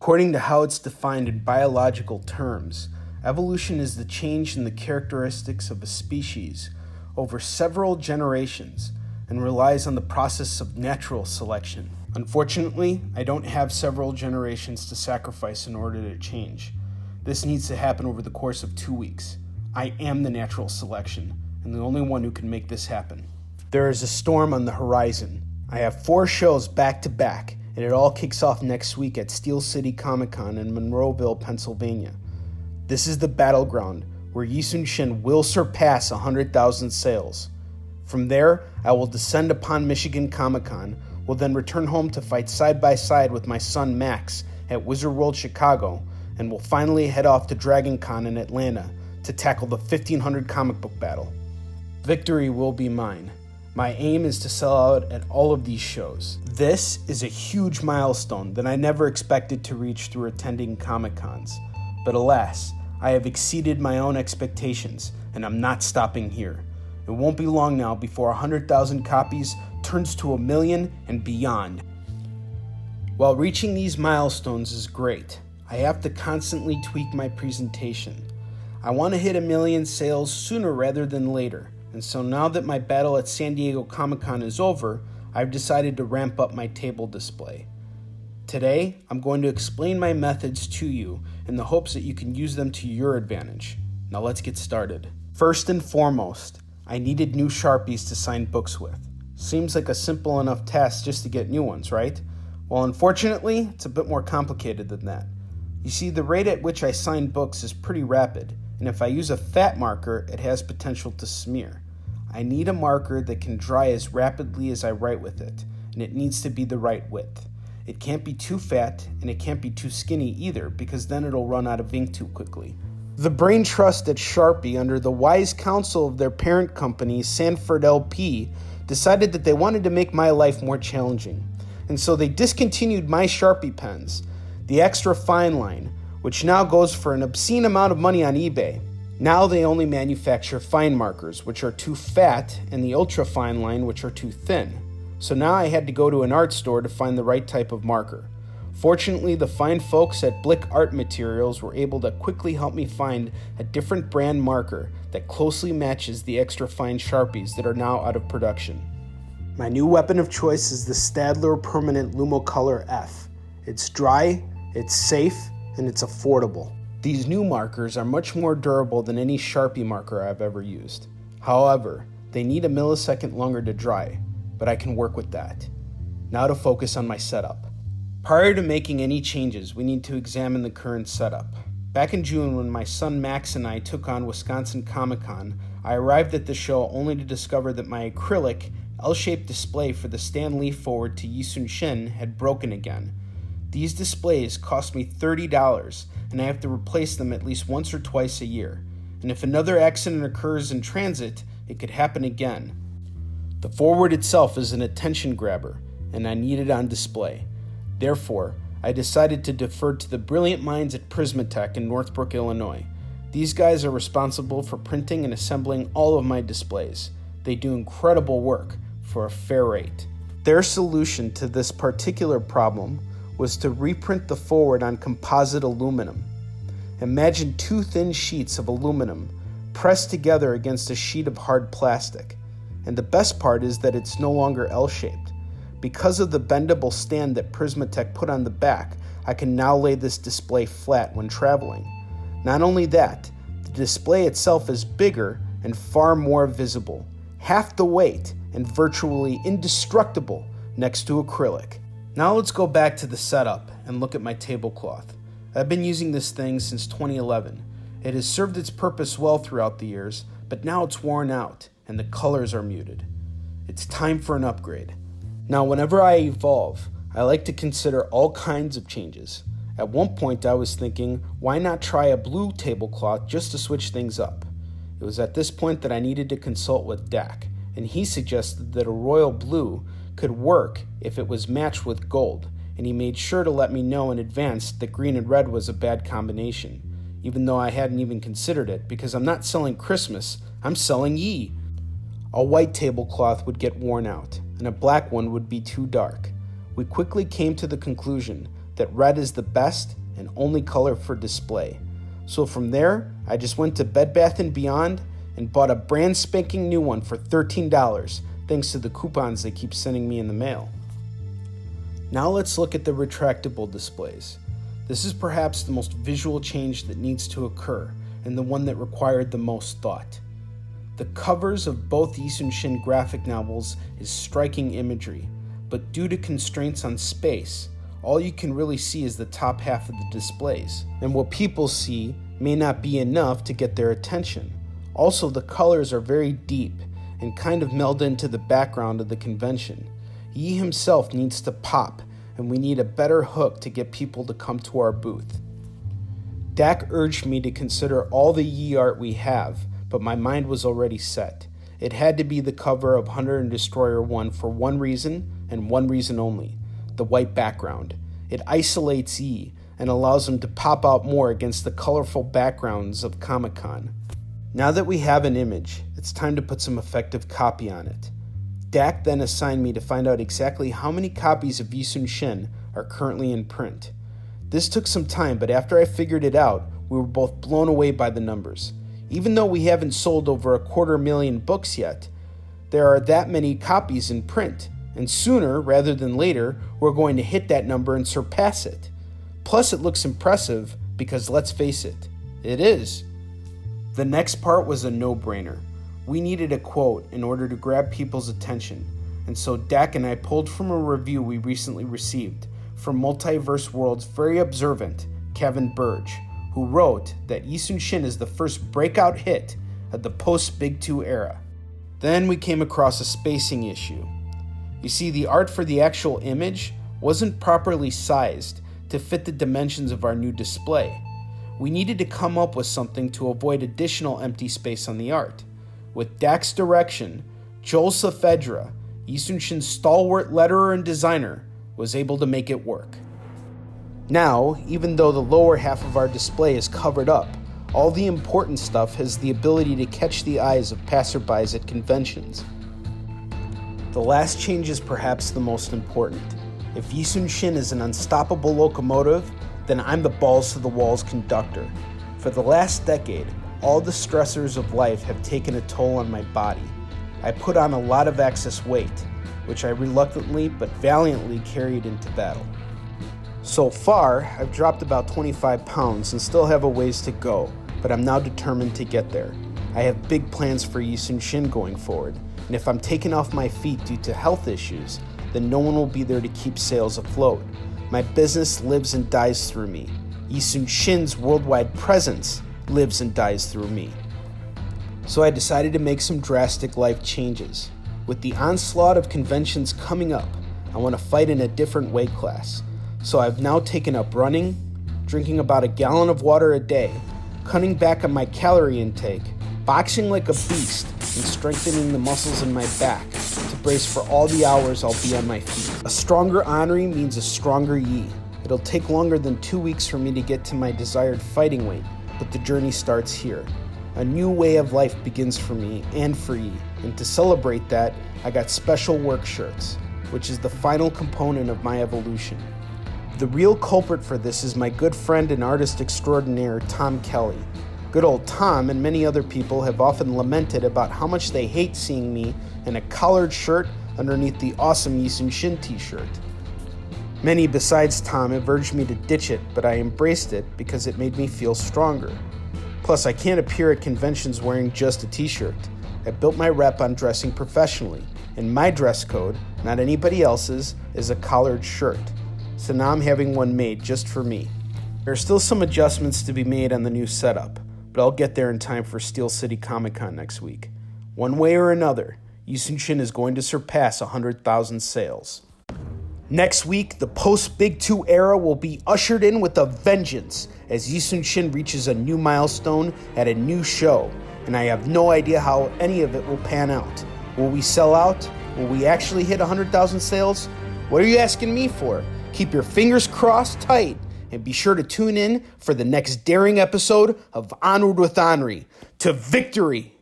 According to how it's defined in biological terms, evolution is the change in the characteristics of a species over several generations and relies on the process of natural selection. Unfortunately, I don't have several generations to sacrifice in order to change. This needs to happen over the course of 2 weeks. I am the natural selection, and the only one who can make this happen. There is a storm on the horizon. I have 4 shows back to back, and it all kicks off next week at Steel City Comic-Con in Monroeville, Pennsylvania. This is the battleground where YI SOON SHIN will surpass 100,000 sales. From there, I will descend upon Michigan Comic-Con, will then return home to fight side by side with my son Max at Wizard World Chicago, and will finally head off to Dragon Con in Atlanta to tackle the 1500 comic book battle. Victory will be mine. My aim is to sell out at all of these shows. This is a huge milestone that I never expected to reach through attending Comic-Cons. But alas, I have exceeded my own expectations, and I'm not stopping here. It won't be long now before 100,000 copies turns to 1 million and beyond. While reaching these milestones is great, I have to constantly tweak my presentation. I want to hit 1 million sales sooner rather than later, and so now that my battle at San Diego Comic-Con is over, I've decided to ramp up my table display. Today, I'm going to explain my methods to you in the hopes that you can use them to your advantage. Now let's get started. First and foremost, I needed new Sharpies to sign books with. Seems like a simple enough task just to get new ones, right? Well, unfortunately, it's a bit more complicated than that. You see, the rate at which I sign books is pretty rapid, and if I use a fat marker, it has potential to smear. I need a marker that can dry as rapidly as I write with it, and it needs to be the right width. It can't be too fat, and it can't be too skinny either, because then it'll run out of ink too quickly. The brain trust at Sharpie, under the wise counsel of their parent company, Sanford LP, decided that they wanted to make my life more challenging. And so they discontinued my Sharpie pens, the extra fine line, which now goes for an obscene amount of money on eBay. Now they only manufacture fine markers, which are too fat, and the ultra fine line, which are too thin. So now I had to go to an art store to find the right type of marker. Fortunately, the fine folks at Blick Art Materials were able to quickly help me find a different brand marker that closely matches the extra fine Sharpies that are now out of production. My new weapon of choice is the Staedtler Permanent Lumocolor F. It's dry, it's safe, and it's affordable. These new markers are much more durable than any Sharpie marker I've ever used. However, they need a millisecond longer to dry, but I can work with that. Now to focus on my setup. Prior to making any changes, we need to examine the current setup. Back in June, when my son Max and I took on Wisconsin Comic-Con, I arrived at the show only to discover that my acrylic, L-shaped display for the Stan Lee forward to YI SOON SHIN had broken again. These displays cost me $30, and I have to replace them at least once or twice a year. And if another accident occurs in transit, it could happen again. The forward itself is an attention grabber, and I need it on display. Therefore, I decided to defer to the brilliant minds at Prismatech in Northbrook, Illinois. These guys are responsible for printing and assembling all of my displays. They do incredible work for a fair rate. Their solution to this particular problem was to reprint the forward on composite aluminum. Imagine 2 thin sheets of aluminum pressed together against a sheet of hard plastic. And the best part is that it's no longer L-shaped. Because of the bendable stand that Prismatech put on the back, I can now lay this display flat when traveling. Not only that, the display itself is bigger and far more visible, half the weight and virtually indestructible next to acrylic. Now let's go back to the setup and look at my tablecloth. I've been using this thing since 2011. It has served its purpose well throughout the years, but now it's worn out and the colors are muted. It's time for an upgrade. Now, whenever I evolve, I like to consider all kinds of changes. At one point, I was thinking, why not try a blue tablecloth just to switch things up? It was at this point that I needed to consult with Dak, and he suggested that a royal blue could work if it was matched with gold, and he made sure to let me know in advance that green and red was a bad combination, even though I hadn't even considered it, because I'm not selling Christmas, I'm selling Yi. A white tablecloth would get worn out, and a black one would be too dark. We quickly came to the conclusion that red is the best and only color for display. So from there, I just went to Bed Bath & Beyond and bought a brand spanking new one for $13, thanks to the coupons they keep sending me in the mail. Now let's look at the retractable displays. This is perhaps the most visual change that needs to occur, and the one that required the most thought. The covers of both YI SOON SHIN graphic novels is striking imagery, but due to constraints on space, all you can really see is the top half of the displays, and what people see may not be enough to get their attention. Also, the colors are very deep and kind of meld into the background of the convention. Yi himself needs to pop, and we need a better hook to get people to come to our booth. Dak urged me to consider all the Yi art we have, but my mind was already set. It had to be the cover of Hunter and Destroyer 1 for one reason, and one reason only: the white background. It isolates Yi and allows him to pop out more against the colorful backgrounds of Comic-Con. Now that we have an image, it's time to put some effective copy on it. Dak then assigned me to find out exactly how many copies of YI SOON SHIN are currently in print. This took some time, but after I figured it out, we were both blown away by the numbers. Even though we haven't sold over 250,000 books yet, there are that many copies in print, and sooner rather than later, we're going to hit that number and surpass it. Plus, it looks impressive because, let's face it, it is. The next part was a no-brainer. We needed a quote in order to grab people's attention, and so Dak and I pulled from a review we recently received from Multiverse World's very observant Kevin Burge, who wrote that YI SOON SHIN is the first breakout hit of the post-Big 2 era. Then we came across a spacing issue. You see, the art for the actual image wasn't properly sized to fit the dimensions of our new display. We needed to come up with something to avoid additional empty space on the art. With Dak's direction, Joel Saavedra, YI SOON SHIN's stalwart letterer and designer, was able to make it work. Now, even though the lower half of our display is covered up, all the important stuff has the ability to catch the eyes of passerbys at conventions. The last change is perhaps the most important. If YI SOON SHIN is an unstoppable locomotive, then I'm the balls-to-the-walls conductor. For the last decade, all the stressors of life have taken a toll on my body. I put on a lot of excess weight, which I reluctantly but valiantly carried into battle. So far, I've dropped about 25 pounds and still have a ways to go, but I'm now determined to get there. I have big plans for YI SOON SHIN going forward, and if I'm taken off my feet due to health issues, then no one will be there to keep sales afloat. My business lives and dies through me. YI SOON SHIN's worldwide presence lives and dies through me. So I decided to make some drastic life changes. With the onslaught of conventions coming up, I want to fight in a different weight class. So I've now taken up running, drinking about a gallon of water a day, cutting back on my calorie intake, boxing like a beast, and strengthening the muscles in my back to brace for all the hours I'll be on my feet. A stronger Onrie means a stronger Yi. It'll take longer than 2 weeks for me to get to my desired fighting weight, but the journey starts here. A new way of life begins for me and for Yi, and to celebrate that, I got special work shirts, which is the final component of my evolution. The real culprit for this is my good friend and artist extraordinaire, Tom Kelly. Good old Tom and many other people have often lamented about how much they hate seeing me in a collared shirt underneath the awesome YI SOON SHIN t-shirt. Many besides Tom have urged me to ditch it, but I embraced it because it made me feel stronger. Plus, I can't appear at conventions wearing just a t-shirt. I built my rep on dressing professionally, and my dress code, not anybody else's, is a collared shirt. So now I'm having one made just for me. There are still some adjustments to be made on the new setup, but I'll get there in time for Steel City Comic-Con next week. One way or another, YI SOON SHIN is going to surpass 100,000 sales. Next week, the post-Big 2 era will be ushered in with a vengeance as YI SOON SHIN reaches a new milestone at a new show, and I have no idea how any of it will pan out. Will we sell out? Will we actually hit 100,000 sales? What are you asking me for? Keep your fingers crossed tight, and be sure to tune in for the next daring episode of Onward with Onrie. To victory!